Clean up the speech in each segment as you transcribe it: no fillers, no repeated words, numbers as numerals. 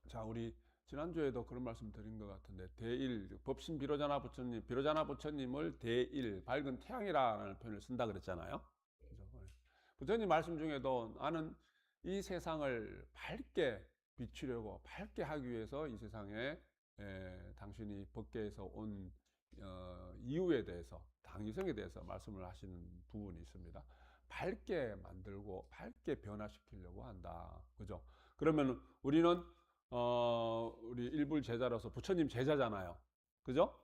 자, 우리 지난주에도 그런 말씀 드린 것 같은데, 대일, 법신 비로자나 부처님, 비로자나 부처님을 대일, 밝은 태양이라는 표현을 쓴다 그랬잖아요. 그죠? 부처님 말씀 중에도 나는 이 세상을 밝게 비추려고, 밝게 하기 위해서 이 세상에 당신이 법계에서 온 이유에 대해서, 당위성에 대해서 말씀을 하시는 부분이 있습니다. 밝게 만들고 밝게 변화시키려고 한다. 그죠? 그러면 우리는 우리 일불 제자로서 부처님 제자잖아요. 그죠?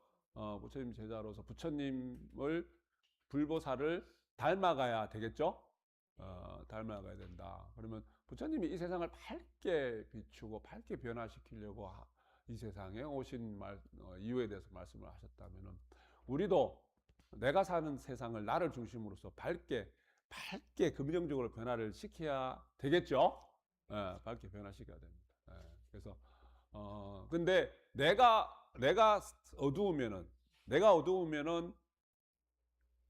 부처님 제자로서 부처님을 불보살을 닮아가야 되겠죠? 닮아가야 된다. 그러면 부처님이 이 세상을 밝게 비추고 밝게 변화시키려고 이 세상에 오신 이유에 대해서 말씀을 하셨다면은 우리도 내가 사는 세상을 나를 중심으로서 밝게 긍정적으로 변화를 시켜야 되겠죠? 밝게 변화시켜야 됩니다. 그래서 근데 내가 어두우면은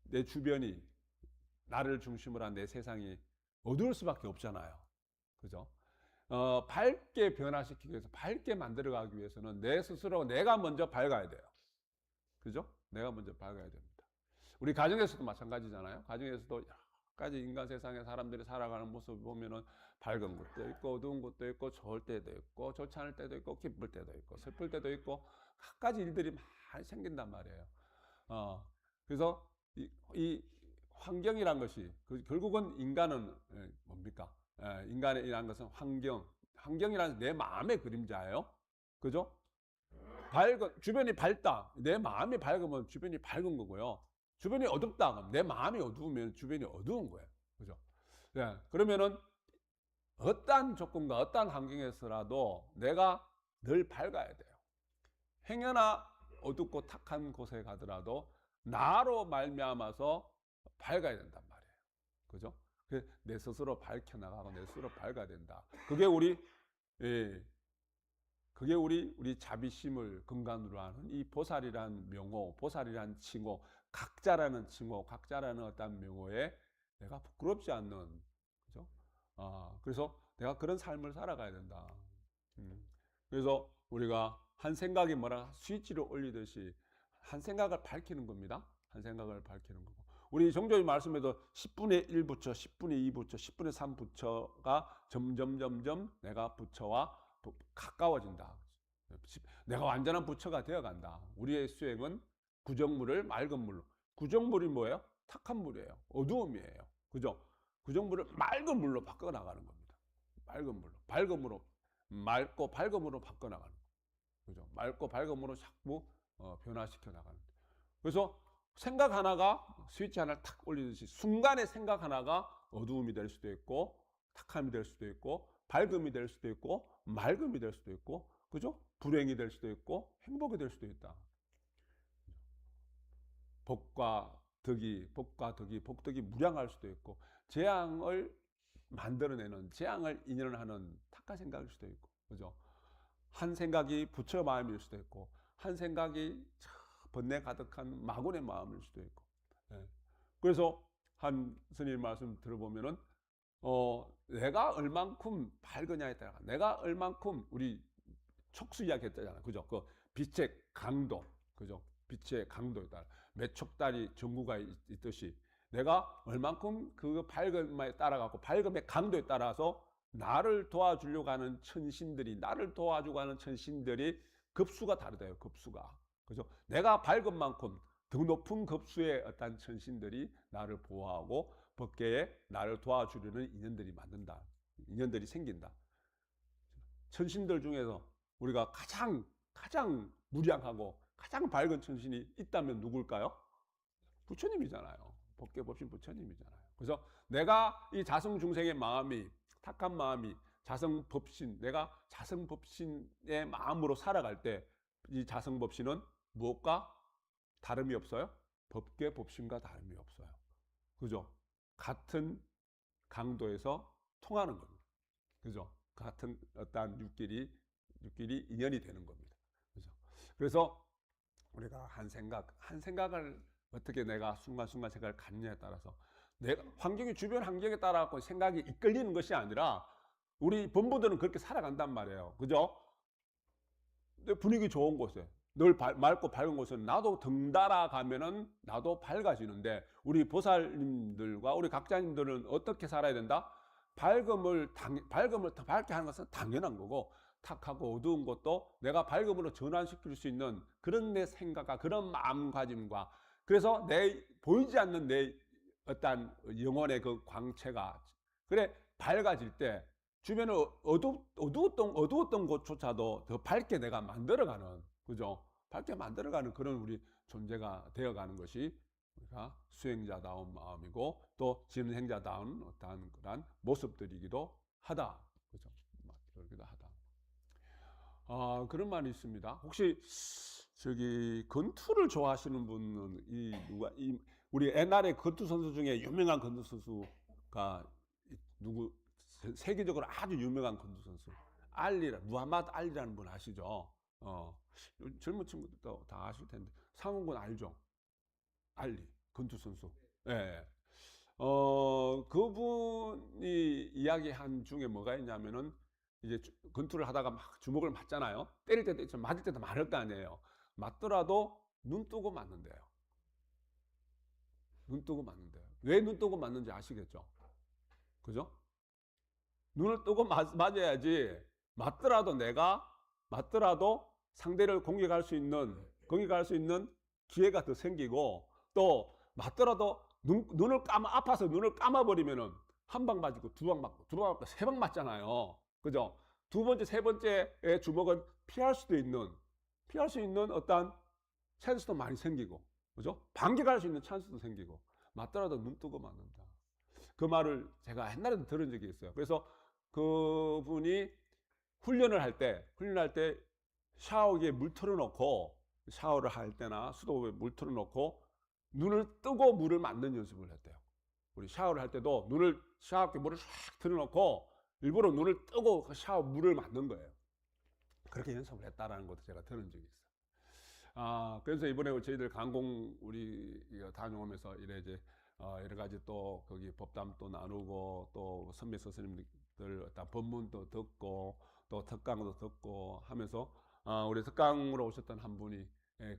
내 주변이 나를 중심으로 한 내 세상이 어두울 수밖에 없잖아요. 그죠? 밝게 변화시키기 위해서, 밝게 만들어가기 위해서는 내 스스로 내가 먼저 밝아야 돼요. 그죠? 내가 먼저 밝아야 됩니다. 우리 가정에서도 마찬가지잖아요. 가정에서도 여러 가지 인간 세상에 사람들이 살아가는 모습을 보면은 밝은 것도 있고 어두운 것도 있고 좋을 때도 있고 좋지 않을 때도 있고 기쁠 때도 있고 슬플 때도 있고 각가지 일들이 많이 생긴단 말이에요. 그래서 이 환경이란 것이 결국은 인간은 뭡니까? 인간이라는 것은 환경이라는 내 마음의 그림자예요. 그죠? 주변이 밝다. 내 마음이 밝으면 주변이 밝은 거고요. 주변이 어둡다. 그럼 내 마음이 어두우면 주변이 어두운 거예요. 그죠? 예, 그러면은 어떠한 조건과 어떠한 환경에서라도 내가 늘 밝아야 돼요. 행여나 어둡고 탁한 곳에 가더라도 나로 말미암아서 밝아야 된단 말이에요. 그죠? 내 스스로 밝혀나가고 내 스스로 밝아야 된다. 예, 그게 우리 자비심을 근간으로 하는 이 보살이란 명호, 보살이란 칭호, 각자라는 칭호, 각자라는 어떤 명호에 내가 부끄럽지 않는, 그죠? 그래서 내가 그런 삶을 살아가야 된다. 그래서 우리가 한 생각이 스위치를 올리듯이 한 생각을 밝히는 겁니다. 한 생각을 밝히는 거고. 우리 정조의 말씀에도 10분의 1부처, 10분의 2부처, 10분의 3부처가 점점 내가 부처와 가까워진다. 내가 완전한 부처가 되어간다. 우리의 수행은 구정물을 맑은 물로. 구정물이 뭐예요? 탁한 물이에요. 어두움이에요. 그죠? 구정물을 맑은 물로 바꿔나가는 겁니다. 맑은 물로. 맑고 밝음으로 바꿔나가는 거예요. 그죠? 맑고 밝음으로 자꾸 변화시켜 나가는 거예요. 그래서 생각 하나가 스위치 하나를 탁 올리듯이 순간의 생각 하나가 어두움이 될 수도 있고 탁함이 될 수도 있고 밝음이 될 수도 있고 맑음이 될 수도 있고 그죠? 불행이 될 수도 있고 행복이 될 수도 있다. 복덕이 무량할 수도 있고 재앙을 인연하는 탁한 생각일 수도 있고 그죠? 한 생각이 부처 마음일 수도 있고 한 생각이 번뇌 가득한 마군의 마음일 수도 있고 그래서 한 스님 말씀 들어보면은 내가 얼만큼 밝으냐에 따라 내가 얼만큼 우리 촉수 이야기 했잖아요. 그죠? 그 빛의 강도. 그죠? 빛의 강도에 따라 매촉달이 전구가 있듯이 내가 얼만큼 그 밝음에 따라가고 밝음의 강도에 따라서 나를 도와주려고 하는 천신들이 급수가 다르대요. 급수가. 그죠? 내가 밝은 만큼 더 높은 급수의 어떤 천신들이 나를 보호하고 법계에 나를 도와주려는 인연들이 생긴다. 천신들 중에서 우리가 가장 무량하고 가장 밝은 천신이 있다면 누굴까요? 부처님이잖아요. 법계법신 부처님이잖아요. 그래서 내가 이 자성중생의 마음이 탁한 마음이 내가 자성법신의 마음으로 살아갈 때 이 자성법신은 무엇과 다름이 없어요? 법계법신과 다름이 없어요. 그죠? 같은 강도에서 통하는 겁니다. 그죠? 같은 어떠한 육길이 인연이 되는 겁니다. 그죠? 그래서 우리가 한 생각을 어떻게 내가 순간순간 생각을 갖느냐에 따라서 주변 환경에 따라 생각이 이끌리는 것이 아니라 우리 본부들은 그렇게 살아간단 말이에요. 그죠? 근데 분위기 좋은 곳에 늘 맑고 밝은 곳은 나도 덩달아 가면은 나도 밝아지는데, 우리 보살님들과 우리 각자님들은 어떻게 살아야 된다? 밝음을 더 밝게 하는 것은 당연한 거고, 탁하고 어두운 것도 내가 밝음으로 전환시킬 수 있는 그런 내 생각과 그런 마음가짐과, 그래서 내 보이지 않는 내 어떤 영혼의 그 광채가 그래 밝아질 때 주변에 어두웠던 곳조차도 더 밝게 내가 만들어가는, 그죠? 밝게 만들어가는 그런 우리 존재가 되어가는 것이 우리가 수행자다운 마음이고, 또 진행자다운 어떠한 그런 모습들이기도 하다, 그죠? 그러기도 하다. 그런 말이 있습니다. 혹시 저기 건투를 좋아하시는 분은 우리 옛날에 건투 선수 중에 유명한 건투 선수가 누구, 세계적으로 아주 유명한 건투 선수 무하마드 알리라는 분 아시죠? 젊은 친구들도 다 아실 텐데, 상원군 알죠? 알리 건투 선수. 예. 그분이 이야기한 중에 뭐가 있냐면은, 이제 건투를 하다가 막 주먹을 맞잖아요. 때릴 때도 있죠. 맞을 때도 많을 거 아니에요. 맞더라도 눈 뜨고 맞는데요. 눈 뜨고 맞는데요. 왜 눈 뜨고 맞는지 아시겠죠? 그죠? 눈을 뜨고 맞아야지, 맞더라도 상대를 공격할 수 있는 기회가 더 생기고, 또 맞더라도 눈을 아파서 눈을 감아버리면은 한 방 맞고 두 방 맞고 두 방 맞고 세 방 맞잖아요. 그죠? 두 번째, 세 번째의 주먹은 피할 수 있는 어떤 찬스도 많이 생기고, 그죠? 반격할 수 있는 찬스도 생기고, 맞더라도 눈 뜨고 맞는다. 그 말을 제가 옛날에도 들은 적이 있어요. 그래서 그분이 훈련할 때 샤워기에 물 틀어놓고, 샤워를 할 때나 수도에 물 틀어놓고 눈을 뜨고 물을 맞는 연습을 했대요. 우리 샤워를 할 때도 샤워기 물을 쫙 틀어놓고 일부러 눈을 뜨고 그 샤워 물을 맞는 거예요. 그렇게 연습을 했다라는 것도 제가 들은 적이 있어요. 그래서 이번에 저희들 강공 우리 다녀오면서 이제 여러 가지 또 거기 법담 또 나누고, 또 선배 스님들 어떤 법문도 듣고, 또 특강도 듣고 하면서 우리 특강으로 오셨던 한 분이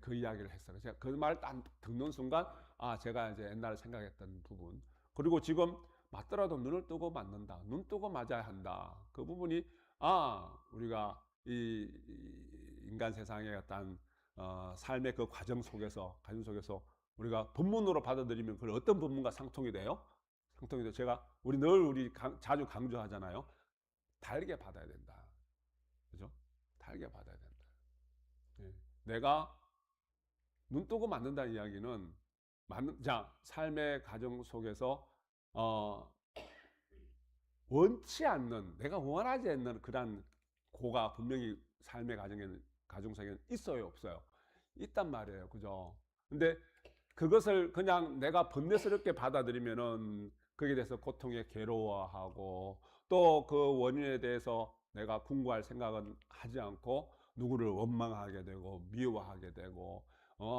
그 이야기를 했어요. 제가 그 말 딱 듣는 순간, 제가 이제 옛날에 생각했던 부분, 그리고 지금 맞더라도 눈을 뜨고 맞는다, 눈 뜨고 맞아야 한다, 그 부분이 우리가 이 인간 세상의 어떤 삶의 그 과정 속에서 우리가 본문으로 받아들이면 그걸 어떤 본문과 상통이 돼요? 제가 자주 강조하잖아요. 달게 받아야 된다. 그죠? 달게 받아야 된다. 예. 내가 눈 뜨고 맞는다는 이야기는, 삶의 과정 속에서 내가 원하지 않는 그런 고가 분명히 삶의 가정 속에는 있어요, 없어요? 있단 말이에요. 그죠? 근데 그것을 그냥 내가 번뇌스럽게 받아들이면은 거기에 대해서 고통에 괴로워하고, 또 그 원인에 대해서 내가 궁구할 생각은 하지 않고 누구를 원망하게 되고 미워하게 되고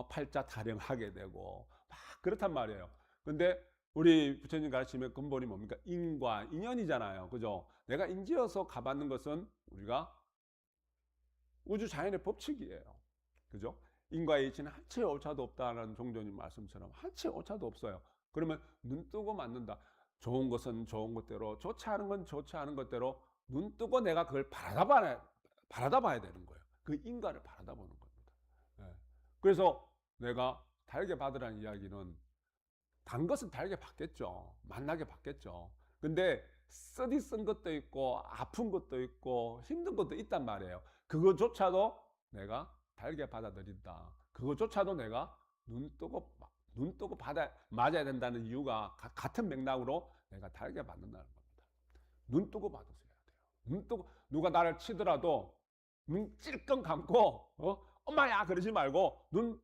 팔자 타령하게 되고 막 그렇단 말이에요. 근데 우리 부처님 가르침의 근본이 뭡니까? 인과 인연이잖아요. 그죠? 내가 인지어서 가받는 것은 우리가 우주 자연의 법칙이에요. 그죠? 인과의 이치는 한치의 오차도 없다는 종교님 말씀처럼 한치의 오차도 없어요. 그러면 눈 뜨고 맞는다. 좋은 것은 좋은 것대로, 좋지 않은 건 좋지 않은 것대로 눈 뜨고 내가 그걸 바라다봐야 되는 거예요. 그 인과를 바라다보는 겁니다. 예. 그래서 내가 달게 받으라는 이야기는, 단 것은 달게 받겠죠. 만나게 받겠죠. 근데 쓰디 쓴 것도 있고 아픈 것도 있고 힘든 것도 있단 말이에요. 그것조차도 내가 달게 받아들인다. 그것조차도 내가 눈 뜨고 맞아야 된다는 이유가 같은 맥락으로 내가 달게 받는다는 겁니다. 눈 뜨고 받으셔야 돼요. 눈 뜨고 누가 나를 치더라도 눈 찔끔 감고 엄마야 그러지 말고 눈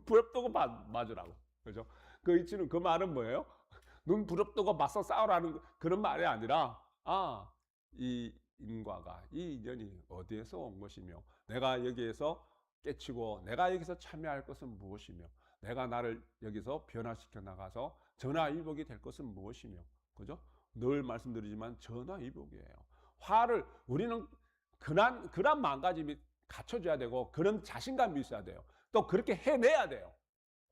부릅뜨고 맞으라고. 그죠? 그 이치는, 그 말은 뭐예요? 눈 부릅뜨고 맞서 싸우라는 그런 말이 아니라, 이 인과가, 이 인연이 어디에서 온 것이며, 내가 여기에서 깨치고 내가 여기서 참여할 것은 무엇이며, 내가 나를 여기서 변화시켜 나가서 전화위복이 될 것은 무엇이며, 그죠? 늘 말씀드리지만 전화위복이에요. 화를 우리는 그런 마음가짐이 갖춰져야 되고 그런 자신감이 있어야 돼요. 또 그렇게 해내야 돼요.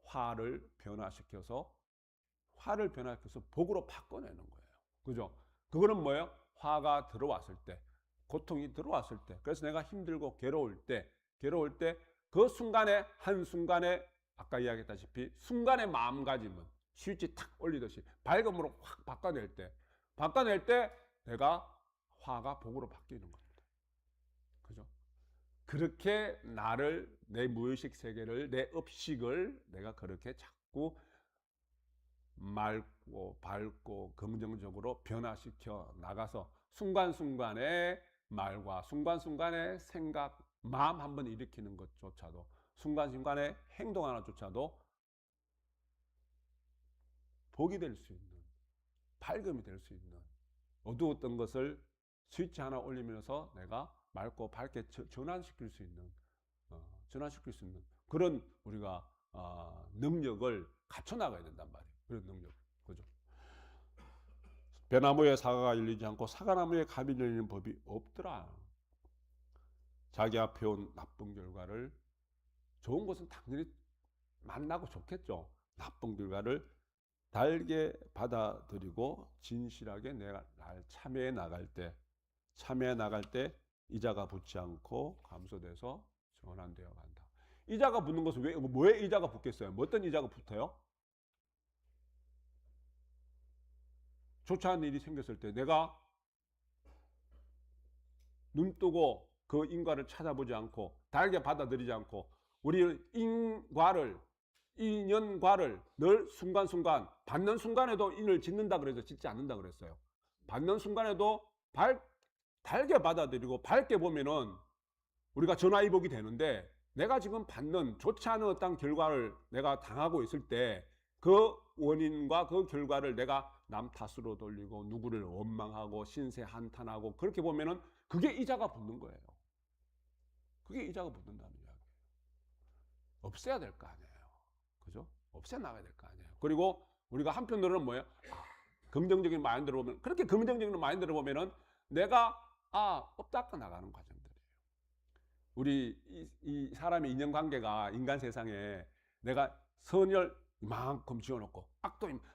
화를 변화시켜서 복으로 바꿔내는 거예요. 그죠? 그거는 뭐예요? 화가 들어왔을 때, 고통이 들어왔을 때, 그래서 내가 힘들고 괴로울 때 그 순간에 한순간에 아까 이야기했다시피 순간의 마음가짐은 스위치 탁 올리듯이 밝음으로 확 바꿔낼 때 내가 화가 복으로 바뀌는 겁니다. 그죠? 그렇게 나를, 내 무의식 세계를, 내 업식을 내가 그렇게 자꾸 맑고 밝고 긍정적으로 변화시켜 나가서 순간순간의 말과 순간순간의 생각, 마음 한번 일으키는 것조차도, 순간순간의 행동 하나조차도 복이 될 수 있는, 밝음이 될 수 있는, 어두웠던 것을 스위치 하나 올리면서 내가 맑고 밝게 전환시킬 수 있는 그런 우리가 능력을 갖춰 나가야 된단 말이에요. 그런 능력, 그죠? 배나무에 사과가 열리지 않고 사과나무에 감이 열리는 법이 없더라. 자기 앞에 온 나쁜 결과를, 좋은 것은 당연히 만나고 좋겠죠. 나쁜 결과를 달게 받아들이고 진실하게 내가 날 참여해 나갈 때 이자가 붙지 않고 감소돼서 전환되어 간다. 이자가 붙는 것은 왜 이자가 붙겠어요? 뭐 어떤 이자가 붙어요? 좋지 않은 일이 생겼을 때 내가 눈 뜨고 그 인과를 찾아보지 않고 달게 받아들이지 않고 우리 인연과를 늘 순간순간 받는 순간에도 인을 짓는다 그래서 짓지 않는다 그랬어요. 받는 순간에도 달게 받아들이고 밝게 보면은 우리가 전화위복이 되는데, 내가 지금 받는 좋지 않은 어떤 결과를 내가 당하고 있을 때 그 원인과 그 결과를 내가 남 탓으로 돌리고 누구를 원망하고 신세 한탄하고 그렇게 보면은 그게 이자가 붙는 거예요. 그게 이자가 붙는다는 이야기예요. 없애야 될 거 아니에요. 그죠? 없애 나가야 될 거 아니에요. 그리고 우리가 한편으로는 뭐예요? 긍정적인 마인드로 보면, 그렇게 긍정적인 마인드로 보면은 내가 업닦아 나가는 과정들이에요. 우리 이 사람의 인연관계가 인간 세상에 내가 선을 이만큼 지어놓고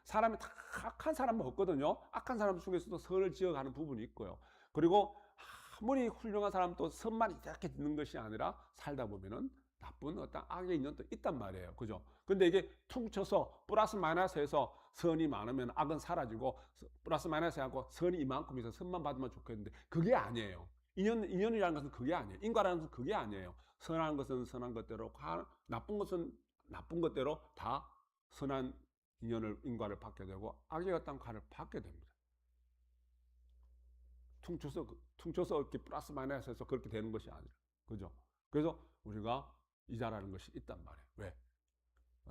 사람이 다 악한 사람은 없거든요. 악한 사람 중에서도 선을 지어가는 부분이 있고요. 그리고 아무리 훌륭한 사람도 선만 이렇게 있는 것이 아니라 살다 보면은 나쁜 어떤 악의 인연도 있단 말이에요. 그죠? 근데 이게 퉁쳐서 플러스 마이너스해서 선이 많으면 악은 사라지고 플러스 마이너스 하고 선이 이만큼 있어 선만 받으면 좋겠는데 그게 아니에요. 인연이라는 것은 그게 아니에요. 인과라는 것은 그게 아니에요. 선한 것은 선한 것대로, 나쁜 것은 나쁜 것대로 다 선한 인과를 받게 되고 악의 어떤 과를 받게 됩니다. 퉁쳐서 이렇게 플러스 마이너스해서 그렇게 되는 것이 아니라, 그죠? 그래서 우리가 이자라는 것이 있단 말이에요. 왜?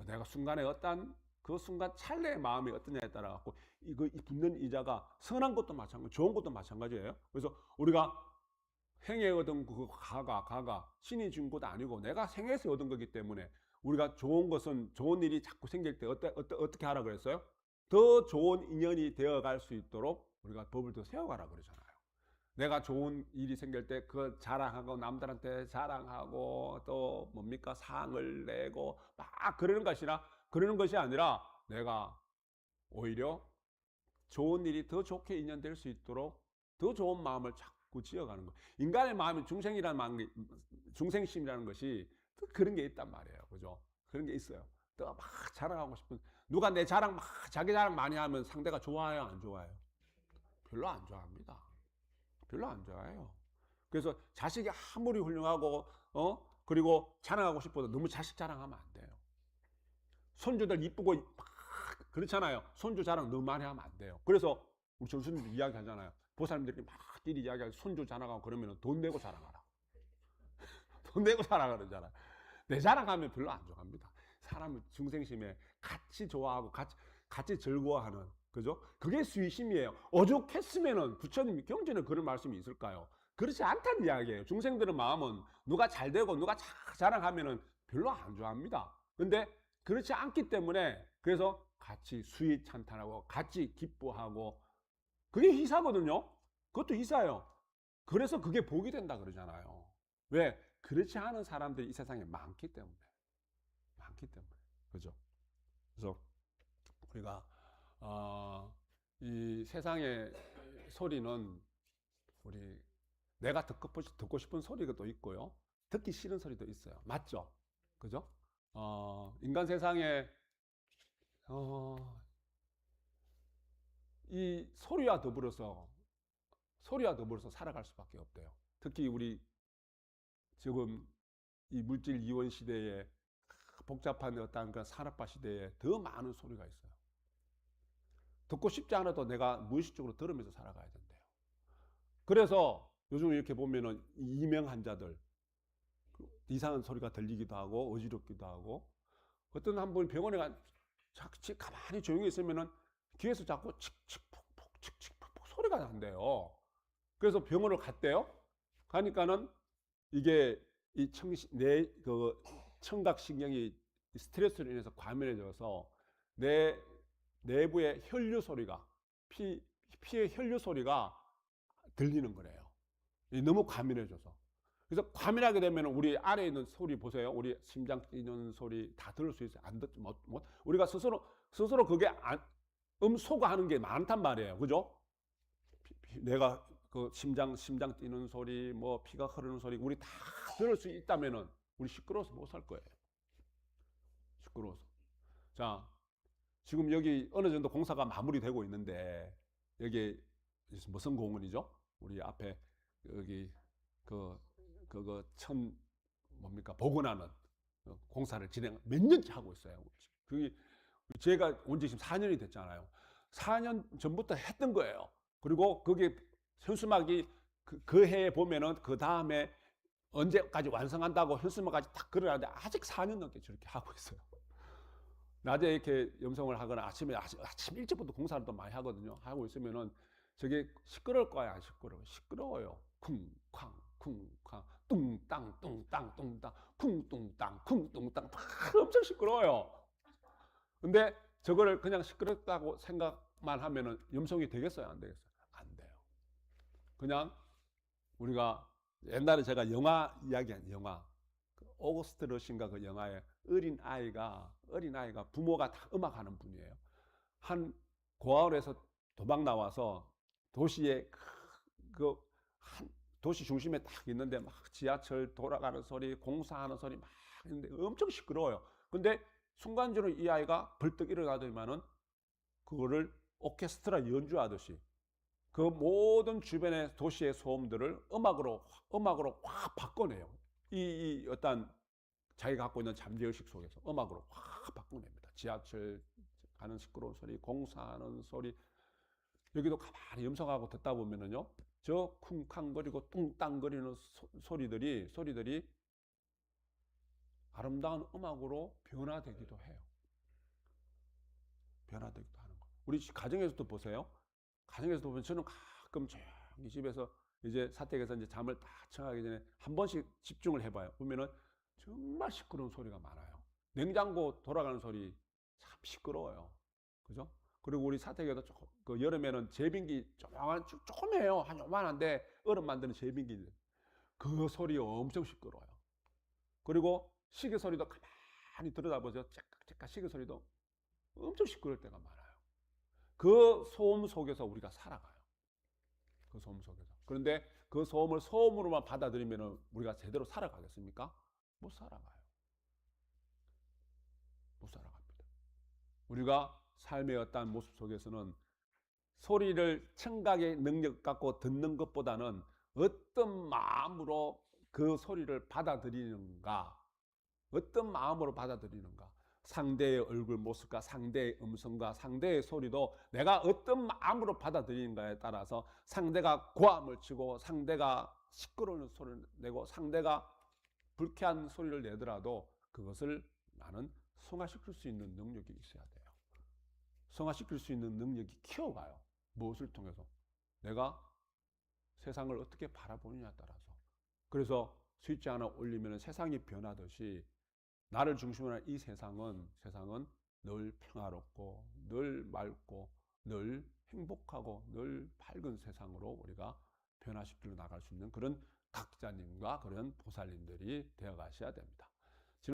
내가 순간에 그 순간 찰나의 마음이 어떠냐에 따라 갖고 이 붙는 이자가 선한 것도 마찬가지, 좋은 것도 마찬가지예요. 그래서 우리가 행에 얻은 그 가가 신이 준 것 아니고 내가 생에서 얻은 거기 때문에 우리가 좋은 것은 좋은 일이 자꾸 생길 때 어떻게 하라 그랬어요? 더 좋은 인연이 되어갈 수 있도록 우리가 법을 더 세워가라 그러잖아요. 내가 좋은 일이 생길 때 그걸 자랑하고 남들한테 자랑하고 또 뭡니까 상을 내고 막 그러는 것이 아니라 내가 오히려 좋은 일이 더 좋게 인연될 수 있도록 더 좋은 마음을 자꾸 지어가는 거. 인간의 마음이 중생심이라는 것이 또 그런 게 있단 말이에요. 그죠? 그런 게 있어요. 또 막 자랑하고 싶은, 누가 내 자랑 자기 자랑 많이 하면 상대가 좋아해요, 안 좋아해요? 별로 안 좋아합니다. 별로 안 좋아해요. 그래서 자식이 아무리 훌륭하고 그리고 자랑하고 싶어도 너무 자식 자랑하면 안 돼요. 손주들 이쁘고 막 그렇잖아요. 손주 자랑 너무 많이 하면 안 돼요. 그래서 우리 전수님들 이야기 하잖아요. 보살님들이 막 끼리 이야기하고 손주 자랑하고 그러면 돈 내고 자랑하라. 돈 내고 자랑하잖아요. 내 자랑하면 별로 안 좋아합니다. 사람은 중생심에 같이 좋아하고 같이 즐거워하는, 그죠? 그게 수의심이에요. 오죽했으면은 부처님 경전에 그런 말씀이 있을까요? 그렇지 않다는 이야기예요. 중생들의 마음은 누가 잘 되고 누가 자랑하면은 별로 안 좋아합니다. 근데 그렇지 않기 때문에 그래서 같이 수의 찬탄하고 같이 기뻐하고, 그게 희사거든요. 그것도 희사예요. 그래서 그게 복이 된다 그러잖아요. 왜? 그렇지 않은 사람들이 이 세상에 많기 때문에. 많기 때문에. 그죠? 그래서 우리가 이 세상의 소리는 우리 내가 듣고 싶은 소리가 또 있고요. 듣기 싫은 소리도 있어요. 맞죠? 그죠? 인간 세상에 어, 이 소리와 더불어서 살아갈 수밖에 없대요. 특히 우리 지금 이 물질 이원 시대에 복잡한 어떤 그 산업화 시대에 더 많은 소리가 있어요. 듣고 싶지 않아도 내가 무의식적으로 들으면서 살아가야 된대요. 그래서 요즘 이렇게 보면은 이명 환자들 이상한 소리가 들리기도 하고 어지럽기도 하고 어떤 한 분 병원에 가만히 조용히 있으면은 귀에서 자꾸 칙칙폭폭 칙칙폭폭 소리가 난대요. 그래서 병원을 갔대요. 가니까는 이게 이 청각신경이 스트레스로 인해서 과민해져서 내 내부의 혈류 소리가 피의 혈류 소리가 들리는 거래요. 너무 과민해져서. 그래서 과민하게 되면 우리 아래에 있는 소리 보세요. 우리 심장 뛰는 소리 다 들을 수 있어요. 안 듣, 못. 우리가 스스로 그게 소거하는 게 많단 말이에요. 그죠? 내가 그 심장 뛰는 소리, 뭐 피가 흐르는 소리, 우리 다 들을 수 있다면은 우리 시끄러워서 못 살 거예요. 시끄러워서. 자, 지금 여기 어느 정도 공사가 마무리되고 있는데 여기 무슨 공원이죠? 우리 앞에 여기 그천 뭡니까 복원하는 공사를 몇 년째 하고 있어요. 그게 제가 온 지 지금 4년이 됐잖아요. 4년 전부터 했던 거예요. 그리고 그게 현수막이 그 해에 보면은 그 다음에 언제까지 완성한다고 현수막까지 딱 그려놨는데 아직 4년 넘게 저렇게 하고 있어요. 낮에 이렇게 염성을 하거나 아침 일찍부터 공사를 또 많이 하거든요. 하고 있으면은 저게 시끄러울 거야, 안 시끄러워요? 시끄러워요. 쿵쾅 쿵쾅 뚱땅 뚱땅 뚱땅 쿵뚱땅 쿵뚱땅 엄청 시끄러워요. 근데 저거를 그냥 시끄럽다고 생각만 하면은 염성이 되겠어요, 안 되겠어요? 안 돼요. 그냥 우리가 옛날에 제가 영화 이야기한 영화 오거스트 러시인가 그 영화에 어린 아이가 부모가 다 음악하는 분이에요. 한 고아원에서 도망 나와서 도시에 한 도시 중심에 딱 있는데 막 지하철 돌아가는 소리, 공사하는 소리 막 있는데 엄청 시끄러워요. 근데 순간적으로 이 아이가 벌떡 일어나더니만은 그거를 오케스트라 연주하듯이 그 모든 주변의 도시의 소음들을 음악으로 확 바꿔내요. 이 어떤 자기가 갖고 있는 잠재의식 속에서 음악으로 확 바꿔냅니다. 지하철 가는 시끄러운 소리, 공사하는 소리, 여기도 가만히 염성하고 듣다 보면은요, 저 쿵쾅거리고 뚱땅거리는 소리들이 아름다운 음악으로 변화되기도 해요. 변화되기도 하는 거. 우리 가정에서도 보세요. 가정에서도 보면 저는 가끔 조용히 집에서 이제 사택에서 이제 잠을 딱 청하기 전에 한 번씩 집중을 해봐요. 보면은 정말 시끄러운 소리가 많아요. 냉장고 돌아가는 소리 참 시끄러워요. 그죠? 그리고 우리 사택에도 그 여름에는 제빙기 조그매요. 한 요만한데 얼음 만드는 제빙기. 그 소리 엄청 시끄러워요. 그리고 시계 소리도 가만히 들여다보세요. 째깍째깍 시계 소리도 엄청 시끄러울 때가 많아요. 그 소음 속에서 우리가 살아가요. 그 소음 속에서. 그런데 그 소음을 소음으로만 받아들이면 우리가 제대로 살아가겠습니까? 못 살아가요. 못 살아갑니다. 우리가 삶의 어떠한 모습 속에서는 소리를 청각의 능력 갖고 듣는 것보다는 어떤 마음으로 그 소리를 받아들이는가, 어떤 마음으로 받아들이는가, 상대의 얼굴 모습과 상대의 음성과 상대의 소리도 내가 어떤 마음으로 받아들이는가에 따라서 상대가 고함을 치고 상대가 시끄러운 소리를 내고 상대가 불쾌한 소리를 내더라도 그것을 나는 승화시킬 수 있는 능력이 있어야 돼요. 승화시킬 수 있는 능력이 키워가요. 무엇을 통해서? 내가 세상을 어떻게 바라보느냐에 따라서. 그래서 스위치 하나 올리면 세상이 변하듯이 나를 중심으로 한 이 세상은 늘 평화롭고 늘 맑고 늘 행복하고 늘 밝은 세상으로 우리가 변화시키러 나갈 수 있는 그런 각자님과 그런 보살님들이 되어 가셔야 됩니다.